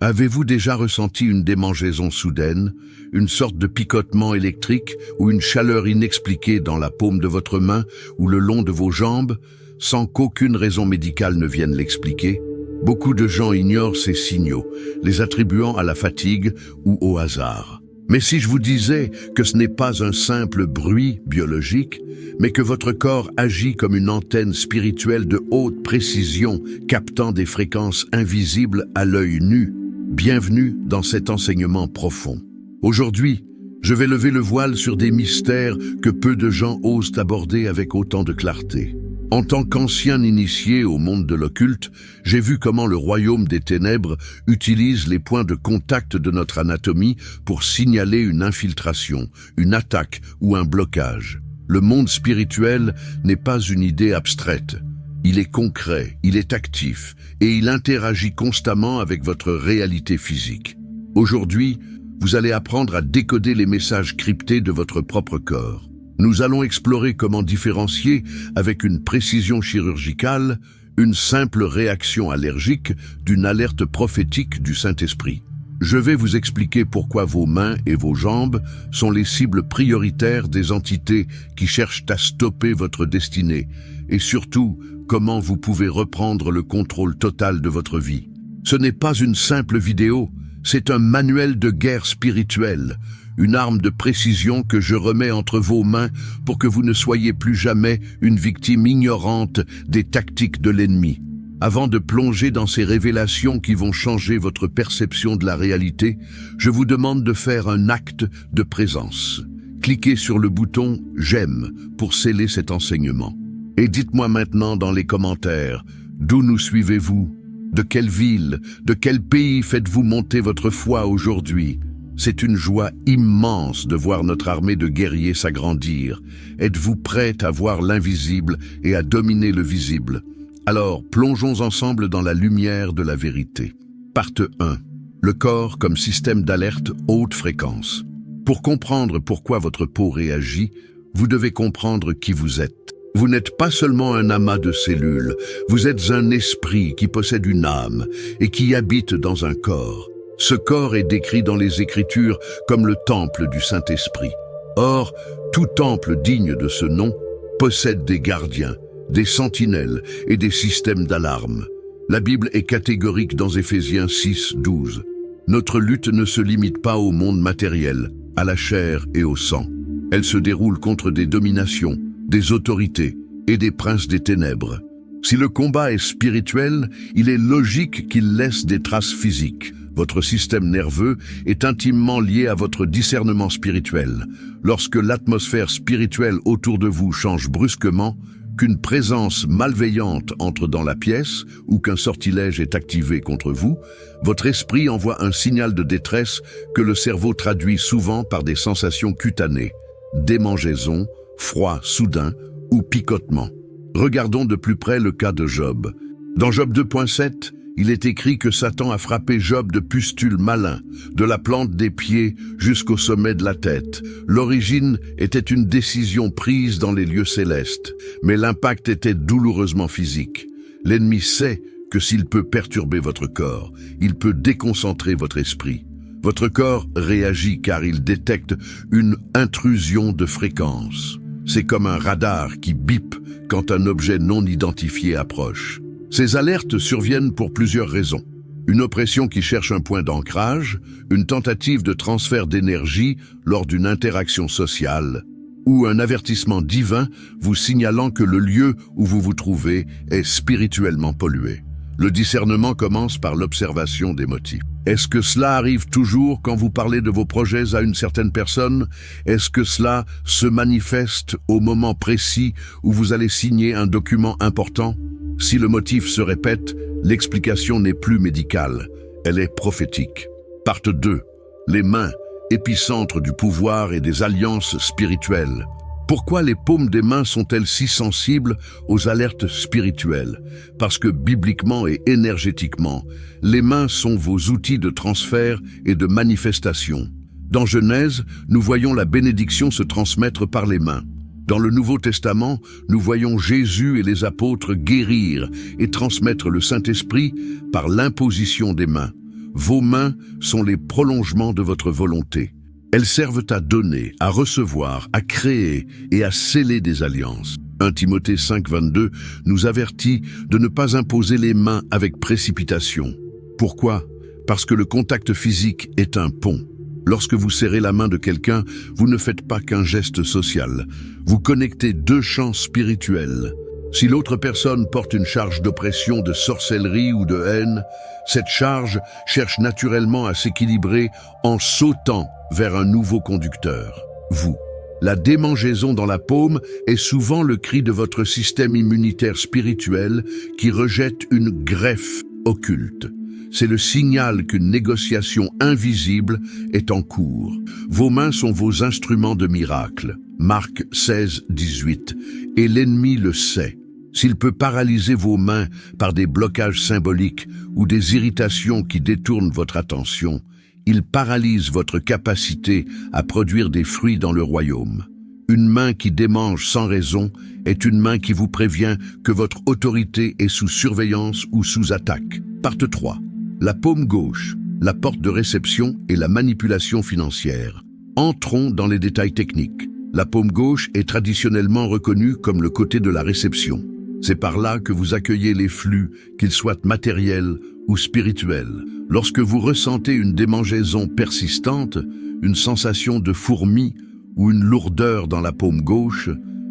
Avez-vous déjà ressenti une démangeaison soudaine, une sorte de picotement électrique ou une chaleur inexpliquée dans la paume de votre main ou le long de vos jambes, sans qu'aucune raison médicale ne vienne l'expliquer? Beaucoup de gens ignorent ces signaux, les attribuant à la fatigue ou au hasard. Mais si je vous disais que ce n'est pas un simple bruit biologique, mais que votre corps agit comme une antenne spirituelle de haute précision, captant des fréquences invisibles à l'œil nu, bienvenue dans cet enseignement profond. Aujourd'hui, je vais lever le voile sur des mystères que peu de gens osent aborder avec autant de clarté. En tant qu'ancien initié au monde de l'occulte, j'ai vu comment le royaume des ténèbres utilise les points de contact de notre anatomie pour signaler une infiltration, une attaque ou un blocage. Le monde spirituel n'est pas une idée abstraite. Il est concret, il est actif et il interagit constamment avec votre réalité physique. Aujourd'hui, vous allez apprendre à décoder les messages cryptés de votre propre corps. Nous allons explorer comment différencier, avec une précision chirurgicale, une simple réaction allergique d'une alerte prophétique du Saint-Esprit. Je vais vous expliquer pourquoi vos mains et vos jambes sont les cibles prioritaires des entités qui cherchent à stopper votre destinée, et surtout, comment vous pouvez reprendre le contrôle total de votre vie. Ce n'est pas une simple vidéo, c'est un manuel de guerre spirituelle, une arme de précision que je remets entre vos mains pour que vous ne soyez plus jamais une victime ignorante des tactiques de l'ennemi. Avant de plonger dans ces révélations qui vont changer votre perception de la réalité, je vous demande de faire un acte de présence. Cliquez sur le bouton « J'aime » pour sceller cet enseignement. Et dites-moi maintenant dans les commentaires, d'où nous suivez-vous? De quelle ville, de quel pays faites-vous monter votre foi aujourd'hui? C'est une joie immense de voir notre armée de guerriers s'agrandir. Êtes-vous prête à voir l'invisible et à dominer le visible? Alors, plongeons ensemble dans la lumière de la vérité. Partie 1. Le corps comme système d'alerte haute fréquence. Pour comprendre pourquoi votre peau réagit, vous devez comprendre qui vous êtes. Vous n'êtes pas seulement un amas de cellules, vous êtes un esprit qui possède une âme et qui habite dans un corps. Ce corps est décrit dans les Écritures comme le temple du Saint-Esprit. Or, tout temple digne de ce nom possède des gardiens, des sentinelles et des systèmes d'alarme. La Bible est catégorique dans Éphésiens 6, 12. Notre lutte ne se limite pas au monde matériel, à la chair et au sang. Elle se déroule contre des dominations, des autorités et des princes des ténèbres. Si le combat est spirituel, il est logique qu'il laisse des traces physiques. Votre système nerveux est intimement lié à votre discernement spirituel. Lorsque l'atmosphère spirituelle autour de vous change brusquement, qu'une présence malveillante entre dans la pièce ou qu'un sortilège est activé contre vous, votre esprit envoie un signal de détresse que le cerveau traduit souvent par des sensations cutanées, démangeaison, froid soudain ou picotement. Regardons de plus près le cas de Job. Dans Job 2.7, il est écrit que Satan a frappé Job de pustules malins, de la plante des pieds jusqu'au sommet de la tête. L'origine était une décision prise dans les lieux célestes, mais l'impact était douloureusement physique. L'ennemi sait que s'il peut perturber votre corps, il peut déconcentrer votre esprit. Votre corps réagit car il détecte une intrusion de fréquence. C'est comme un radar qui bip quand un objet non identifié approche. Ces alertes surviennent pour plusieurs raisons. Une oppression qui cherche un point d'ancrage, une tentative de transfert d'énergie lors d'une interaction sociale, ou un avertissement divin vous signalant que le lieu où vous vous trouvez est spirituellement pollué. Le discernement commence par l'observation des motifs. Est-ce que cela arrive toujours quand vous parlez de vos projets à une certaine personne? Est-ce que cela se manifeste au moment précis où vous allez signer un document important? Si le motif se répète, l'explication n'est plus médicale, elle est prophétique. Partie 2. Les mains, épicentre du pouvoir et des alliances spirituelles. Pourquoi les paumes des mains sont-elles si sensibles aux alertes spirituelles? Parce que bibliquement et énergétiquement, les mains sont vos outils de transfert et de manifestation. Dans Genèse, nous voyons la bénédiction se transmettre par les mains. Dans le Nouveau Testament, nous voyons Jésus et les apôtres guérir et transmettre le Saint-Esprit par l'imposition des mains. Vos mains sont les prolongements de votre volonté. Elles servent à donner, à recevoir, à créer et à sceller des alliances. 1 Timothée 5,22 nous avertit de ne pas imposer les mains avec précipitation. Pourquoi? Parce que le contact physique est un pont. Lorsque vous serrez la main de quelqu'un, vous ne faites pas qu'un geste social. Vous connectez deux champs spirituels. Si l'autre personne porte une charge d'oppression, de sorcellerie ou de haine, cette charge cherche naturellement à s'équilibrer en sautant vers un nouveau conducteur, vous. La démangeaison dans la paume est souvent le cri de votre système immunitaire spirituel qui rejette une greffe occulte. C'est le signal qu'une négociation invisible est en cours. Vos mains sont vos instruments de miracle. Marc 16, 18. Et l'ennemi le sait. S'il peut paralyser vos mains par des blocages symboliques ou des irritations qui détournent votre attention, il paralyse votre capacité à produire des fruits dans le royaume. Une main qui démange sans raison est une main qui vous prévient que votre autorité est sous surveillance ou sous attaque. Partie 3. La paume gauche, la porte de réception et la manipulation financière. Entrons dans les détails techniques. La paume gauche est traditionnellement reconnue comme le côté de la réception. C'est par là que vous accueillez les flux, qu'ils soient matériels ou spirituels. Lorsque vous ressentez une démangeaison persistante, une sensation de fourmi ou une lourdeur dans la paume gauche,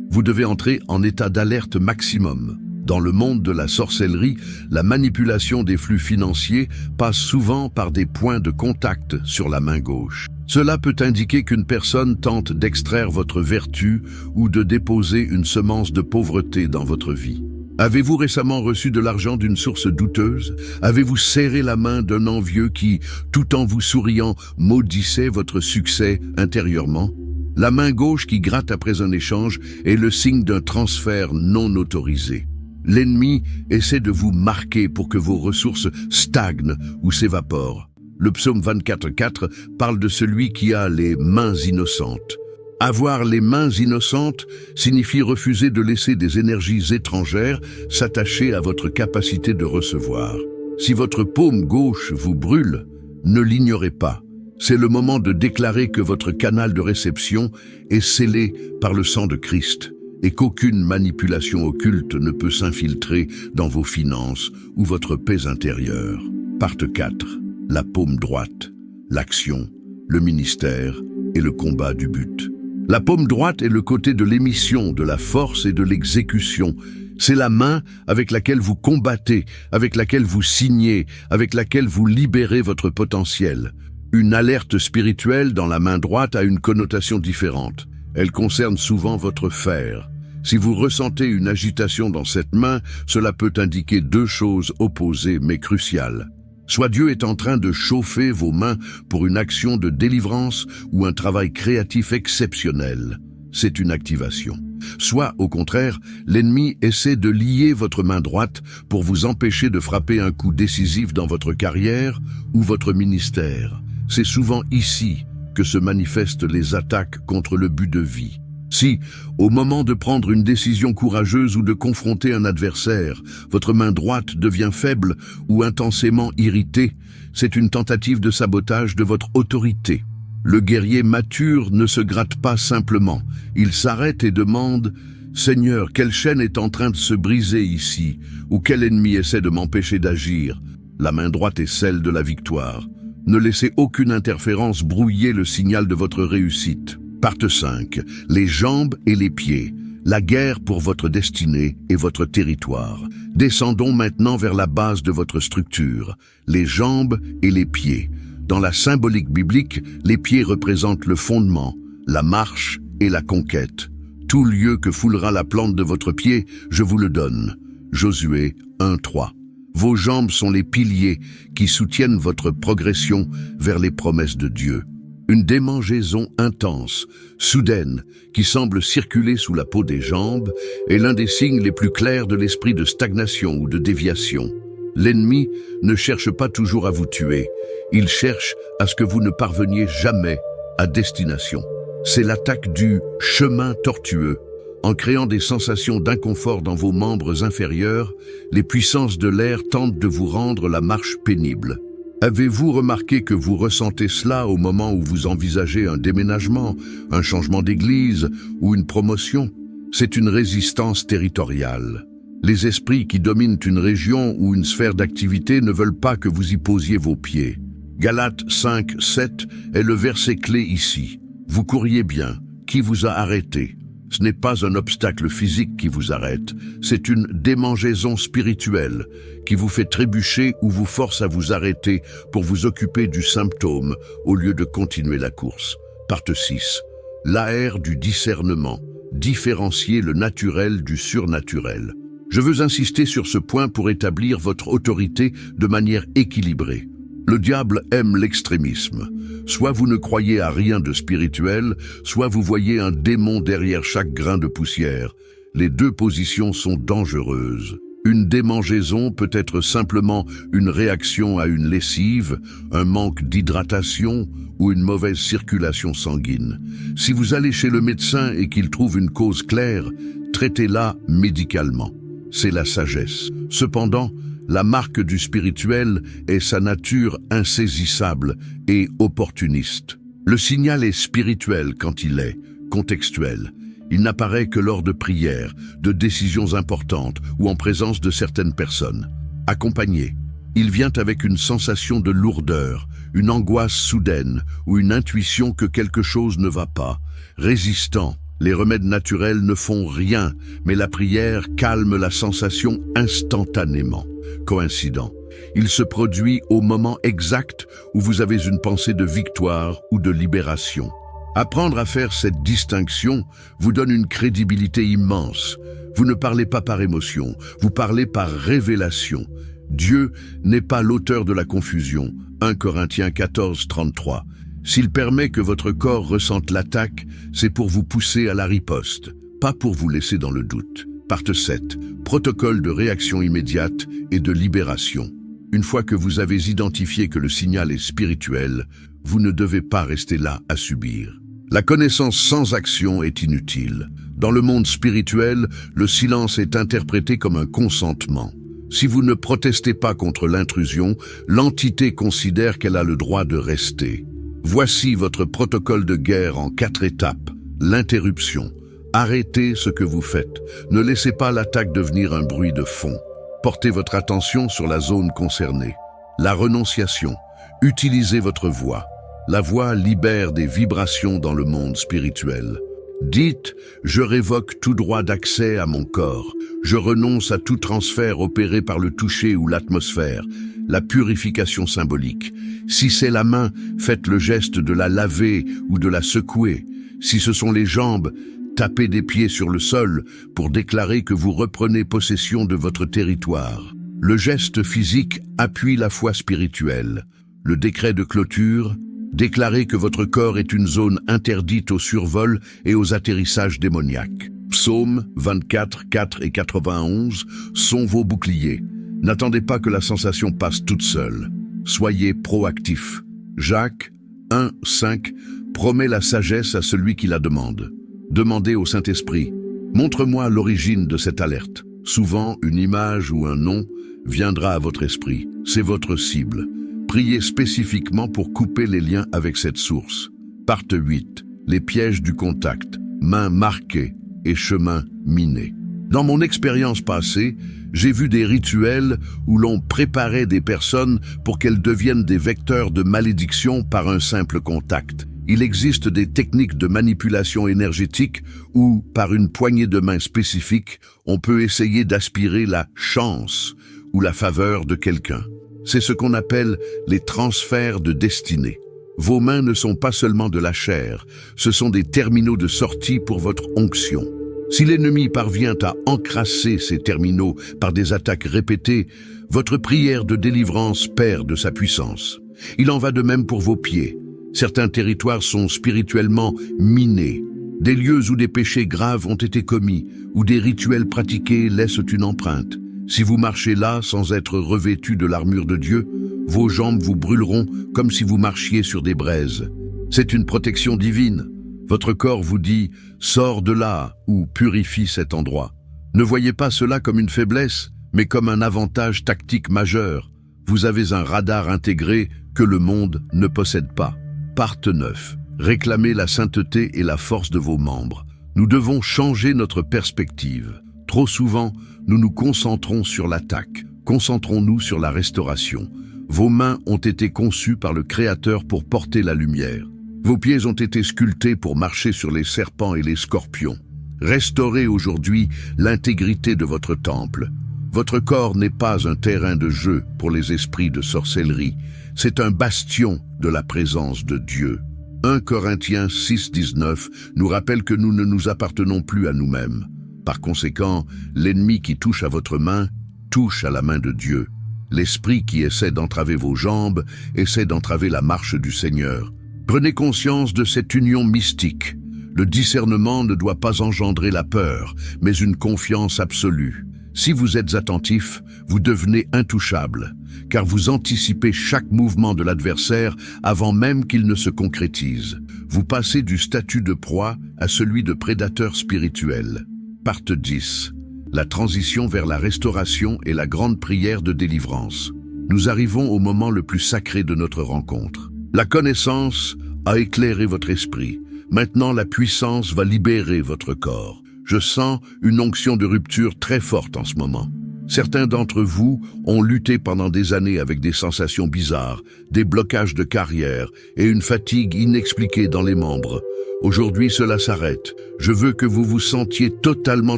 vous devez entrer en état d'alerte maximum. Dans le monde de la sorcellerie, la manipulation des flux financiers passe souvent par des points de contact sur la main gauche. Cela peut indiquer qu'une personne tente d'extraire votre vertu ou de déposer une semence de pauvreté dans votre vie. Avez-vous récemment reçu de l'argent d'une source douteuse? Avez-vous serré la main d'un envieux qui, tout en vous souriant, maudissait votre succès intérieurement? La main gauche qui gratte après un échange est le signe d'un transfert non autorisé. L'ennemi essaie de vous marquer pour que vos ressources stagnent ou s'évaporent. Le psaume 24,4 parle de celui qui a les mains innocentes. Avoir les mains innocentes signifie refuser de laisser des énergies étrangères s'attacher à votre capacité de recevoir. Si votre paume gauche vous brûle, ne l'ignorez pas. C'est le moment de déclarer que votre canal de réception est scellé par le sang de Christ et qu'aucune manipulation occulte ne peut s'infiltrer dans vos finances ou votre paix intérieure. Partie 4. La paume droite, l'action, le ministère et le combat du but. La paume droite est le côté de l'émission, de la force et de l'exécution. C'est la main avec laquelle vous combattez, avec laquelle vous signez, avec laquelle vous libérez votre potentiel. Une alerte spirituelle dans la main droite a une connotation différente. Elle concerne souvent votre fer. Si vous ressentez une agitation dans cette main, cela peut indiquer deux choses opposées mais cruciales. Soit Dieu est en train de chauffer vos mains pour une action de délivrance ou un travail créatif exceptionnel. C'est une activation. Soit, au contraire, l'ennemi essaie de lier votre main droite pour vous empêcher de frapper un coup décisif dans votre carrière ou votre ministère. C'est souvent ici que se manifestent les attaques contre le but de vie. Si, au moment de prendre une décision courageuse ou de confronter un adversaire, votre main droite devient faible ou intensément irritée, c'est une tentative de sabotage de votre autorité. Le guerrier mature ne se gratte pas simplement. Il s'arrête et demande « Seigneur, quelle chaîne est en train de se briser ici? Ou quel ennemi essaie de m'empêcher d'agir ?» La main droite est celle de la victoire. Ne laissez aucune interférence brouiller le signal de votre réussite. Partie 5. Les jambes et les pieds. La guerre pour votre destinée et votre territoire. Descendons maintenant vers la base de votre structure. Les jambes et les pieds. Dans la symbolique biblique, les pieds représentent le fondement, la marche et la conquête. Tout lieu que foulera la plante de votre pied, je vous le donne. Josué 1:3. Vos jambes sont les piliers qui soutiennent votre progression vers les promesses de Dieu. Une démangeaison intense, soudaine, qui semble circuler sous la peau des jambes, est l'un des signes les plus clairs de l'esprit de stagnation ou de déviation. L'ennemi ne cherche pas toujours à vous tuer, il cherche à ce que vous ne parveniez jamais à destination. C'est l'attaque du chemin tortueux. En créant des sensations d'inconfort dans vos membres inférieurs, les puissances de l'air tentent de vous rendre la marche pénible. Avez-vous remarqué que vous ressentez cela au moment où vous envisagez un déménagement, un changement d'église ou une promotion? C'est une résistance territoriale. Les esprits qui dominent une région ou une sphère d'activité ne veulent pas que vous y posiez vos pieds. Galates 5, 7 est le verset clé ici. Vous couriez bien. Qui vous a arrêté? Ce n'est pas un obstacle physique qui vous arrête, c'est une démangeaison spirituelle qui vous fait trébucher ou vous force à vous arrêter pour vous occuper du symptôme au lieu de continuer la course. Parte 6. L'art du discernement. Différencier le naturel du surnaturel. Je veux insister sur ce point pour établir votre autorité de manière équilibrée. Le diable aime l'extrémisme. Soit vous ne croyez à rien de spirituel, soit vous voyez un démon derrière chaque grain de poussière. Les deux positions sont dangereuses. Une démangeaison peut être simplement une réaction à une lessive, un manque d'hydratation ou une mauvaise circulation sanguine. Si vous allez chez le médecin et qu'il trouve une cause claire, traitez-la médicalement. C'est la sagesse. Cependant, la marque du spirituel est sa nature insaisissable et opportuniste. Le signal est spirituel quand il est contextuel. Il n'apparaît que lors de prières, de décisions importantes ou en présence de certaines personnes. Accompagné, il vient avec une sensation de lourdeur, une angoisse soudaine ou une intuition que quelque chose ne va pas. Résistant, les remèdes naturels ne font rien, mais la prière calme la sensation instantanément. Coïncident. Il se produit au moment exact où vous avez une pensée de victoire ou de libération. Apprendre à faire cette distinction vous donne une crédibilité immense. Vous ne parlez pas par émotion, vous parlez par révélation. Dieu n'est pas l'auteur de la confusion. 1 Corinthiens 14, 33. S'il permet que votre corps ressente l'attaque, c'est pour vous pousser à la riposte, pas pour vous laisser dans le doute. Parte 7. Protocole de réaction immédiate et de libération. Une fois que vous avez identifié que le signal est spirituel, vous ne devez pas rester là à subir. La connaissance sans action est inutile. Dans le monde spirituel, le silence est interprété comme un consentement. Si vous ne protestez pas contre l'intrusion, l'entité considère qu'elle a le droit de rester. Voici votre protocole de guerre en 4 étapes. L'interruption. Arrêtez ce que vous faites. Ne laissez pas l'attaque devenir un bruit de fond. Portez votre attention sur la zone concernée. La renonciation. Utilisez votre voix. La voix libère des vibrations dans le monde spirituel. Dites, je révoque tout droit d'accès à mon corps. Je renonce à tout transfert opéré par le toucher ou l'atmosphère. La purification symbolique. Si c'est la main, faites le geste de la laver ou de la secouer. Si ce sont les jambes, tapez des pieds sur le sol pour déclarer que vous reprenez possession de votre territoire. Le geste physique appuie la foi spirituelle. Le décret de clôture, déclarez que votre corps est une zone interdite au survol et aux atterrissages démoniaques. Psaume 24, 4 et 91 sont vos boucliers. N'attendez pas que la sensation passe toute seule. Soyez proactif. Jacques 1, 5 promet la sagesse à celui qui la demande. Demandez au Saint-Esprit, montre-moi l'origine de cette alerte. Souvent, une image ou un nom viendra à votre esprit. C'est votre cible. Priez spécifiquement pour couper les liens avec cette source. Parte 8. Les pièges du contact. Mains marquées et chemins minés. Dans mon expérience passée, j'ai vu des rituels où l'on préparait des personnes pour qu'elles deviennent des vecteurs de malédiction par un simple contact. Il existe des techniques de manipulation énergétique où, par une poignée de main spécifique, on peut essayer d'aspirer la chance ou la faveur de quelqu'un. C'est ce qu'on appelle les transferts de destinée. Vos mains ne sont pas seulement de la chair, ce sont des terminaux de sortie pour votre onction. Si l'ennemi parvient à encrasser ces terminaux par des attaques répétées, votre prière de délivrance perd de sa puissance. Il en va de même pour vos pieds. Certains territoires sont spirituellement minés. Des lieux où des péchés graves ont été commis, où des rituels pratiqués laissent une empreinte. Si vous marchez là sans être revêtu de l'armure de Dieu, vos jambes vous brûleront comme si vous marchiez sur des braises. C'est une protection divine. Votre corps vous dit « sors de là » ou « purifie cet endroit ». Ne voyez pas cela comme une faiblesse, mais comme un avantage tactique majeur. Vous avez un radar intégré que le monde ne possède pas. Part 9. Réclamez la sainteté et la force de vos membres. Nous devons changer notre perspective. Trop souvent, nous nous concentrons sur l'attaque. Concentrons-nous sur la restauration. Vos mains ont été conçues par le Créateur pour porter la lumière. Vos pieds ont été sculptés pour marcher sur les serpents et les scorpions. Restaurez aujourd'hui l'intégrité de votre temple. Votre corps n'est pas un terrain de jeu pour les esprits de sorcellerie. C'est un bastion de la présence de Dieu. 1 Corinthiens 6,19 nous rappelle que nous ne nous appartenons plus à nous-mêmes. Par conséquent, l'ennemi qui touche à votre main touche à la main de Dieu. L'esprit qui essaie d'entraver vos jambes essaie d'entraver la marche du Seigneur. Prenez conscience de cette union mystique. Le discernement ne doit pas engendrer la peur, mais une confiance absolue. Si vous êtes attentif, vous devenez intouchable, car vous anticipez chaque mouvement de l'adversaire avant même qu'il ne se concrétise. Vous passez du statut de proie à celui de prédateur spirituel. Part 10. La transition vers la restauration et la grande prière de délivrance. Nous arrivons au moment le plus sacré de notre rencontre. La connaissance a éclairé votre esprit. Maintenant, la puissance va libérer votre corps. Je sens une onction de rupture très forte en ce moment. Certains d'entre vous ont lutté pendant des années avec des sensations bizarres, des blocages de carrière et une fatigue inexpliquée dans les membres. Aujourd'hui, cela s'arrête. Je veux que vous vous sentiez totalement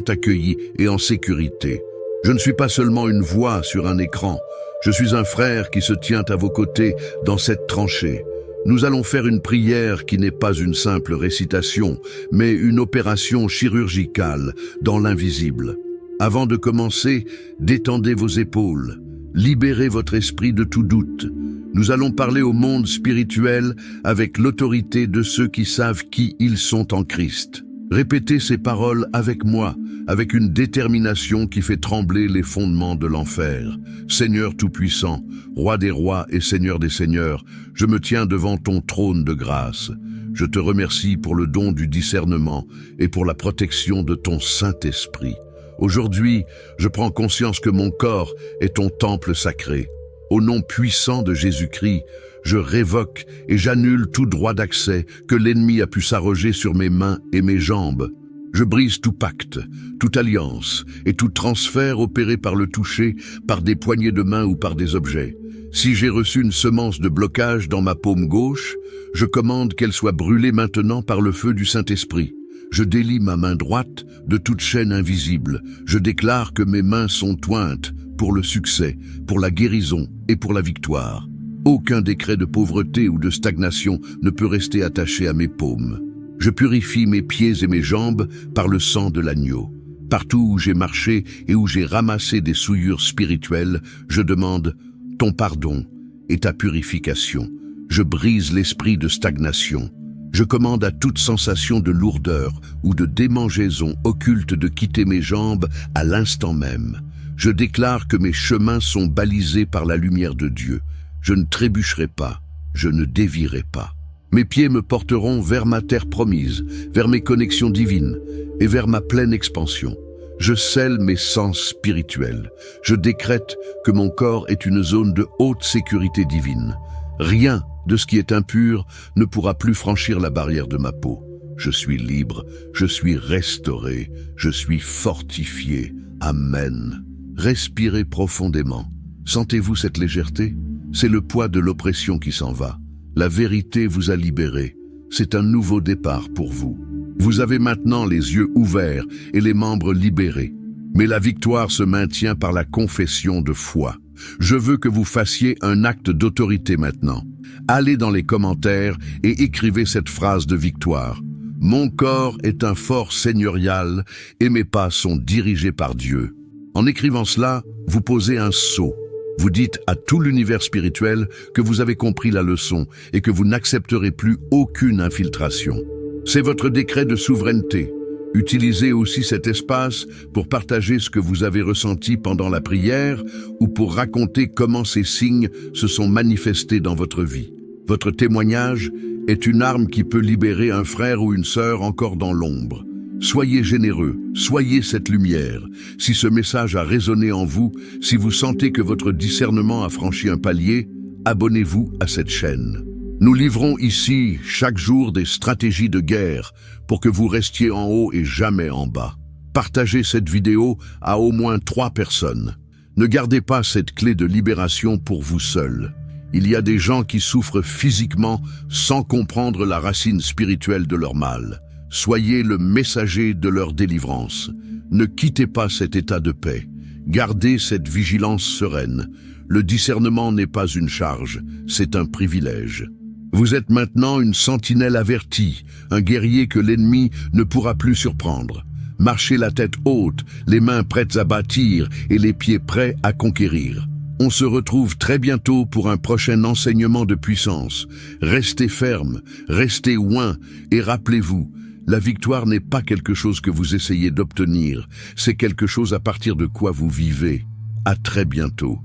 accueillis et en sécurité. Je ne suis pas seulement une voix sur un écran. Je suis un frère qui se tient à vos côtés dans cette tranchée. Nous allons faire une prière qui n'est pas une simple récitation, mais une opération chirurgicale dans l'invisible. Avant de commencer, détendez vos épaules, libérez votre esprit de tout doute. Nous allons parler au monde spirituel avec l'autorité de ceux qui savent qui ils sont en Christ. Répétez ces paroles avec moi, avec une détermination qui fait trembler les fondements de l'enfer. Seigneur Tout-Puissant, Roi des rois et Seigneur des seigneurs, je me tiens devant ton trône de grâce. Je te remercie pour le don du discernement et pour la protection de ton Saint-Esprit. Aujourd'hui, je prends conscience que mon corps est ton temple sacré. Au nom puissant de Jésus-Christ, je révoque et j'annule tout droit d'accès que l'ennemi a pu s'arroger sur mes mains et mes jambes. Je brise tout pacte, toute alliance et tout transfert opéré par le toucher, par des poignées de main ou par des objets. Si j'ai reçu une semence de blocage dans ma paume gauche, je commande qu'elle soit brûlée maintenant par le feu du Saint-Esprit. Je délie ma main droite de toute chaîne invisible. Je déclare que mes mains sont ointes pour le succès, pour la guérison et pour la victoire. Aucun décret de pauvreté ou de stagnation ne peut rester attaché à mes paumes. Je purifie mes pieds et mes jambes par le sang de l'agneau. Partout où j'ai marché et où j'ai ramassé des souillures spirituelles, je demande ton pardon et ta purification. Je brise l'esprit de stagnation. Je commande à toute sensation de lourdeur ou de démangeaison occulte de quitter mes jambes à l'instant même. Je déclare que mes chemins sont balisés par la lumière de Dieu. Je ne trébucherai pas, je ne dévierai pas. Mes pieds me porteront vers ma terre promise, vers mes connexions divines et vers ma pleine expansion. Je scelle mes sens spirituels. Je décrète que mon corps est une zone de haute sécurité divine. Rien de ce qui est impur ne pourra plus franchir la barrière de ma peau. Je suis libre, je suis restauré, je suis fortifié. Amen. Respirez profondément. Sentez-vous cette légèreté? C'est le poids de l'oppression qui s'en va. La vérité vous a libéré. C'est un nouveau départ pour vous. Vous avez maintenant les yeux ouverts et les membres libérés. Mais la victoire se maintient par la confession de foi. Je veux que vous fassiez un acte d'autorité maintenant. Allez dans les commentaires et écrivez cette phrase de victoire. Mon corps est un fort seigneurial et mes pas sont dirigés par Dieu. En écrivant cela, vous posez un sceau. Vous dites à tout l'univers spirituel que vous avez compris la leçon et que vous n'accepterez plus aucune infiltration. C'est votre décret de souveraineté. Utilisez aussi cet espace pour partager ce que vous avez ressenti pendant la prière ou pour raconter comment ces signes se sont manifestés dans votre vie. Votre témoignage est une arme qui peut libérer un frère ou une sœur encore dans l'ombre. Soyez généreux, soyez cette lumière. Si ce message a résonné en vous, si vous sentez que votre discernement a franchi un palier, abonnez-vous à cette chaîne. Nous livrons ici chaque jour des stratégies de guerre pour que vous restiez en haut et jamais en bas. Partagez cette vidéo à au moins 3 personnes. Ne gardez pas cette clé de libération pour vous seul. Il y a des gens qui souffrent physiquement sans comprendre la racine spirituelle de leur mal. Soyez le messager de leur délivrance. Ne quittez pas cet état de paix. Gardez cette vigilance sereine. Le discernement n'est pas une charge, c'est un privilège. Vous êtes maintenant une sentinelle avertie, un guerrier que l'ennemi ne pourra plus surprendre. Marchez la tête haute, les mains prêtes à bâtir et les pieds prêts à conquérir. On se retrouve très bientôt pour un prochain enseignement de puissance. Restez ferme, restez oint et rappelez-vous, la victoire n'est pas quelque chose que vous essayez d'obtenir, c'est quelque chose à partir de quoi vous vivez. À très bientôt.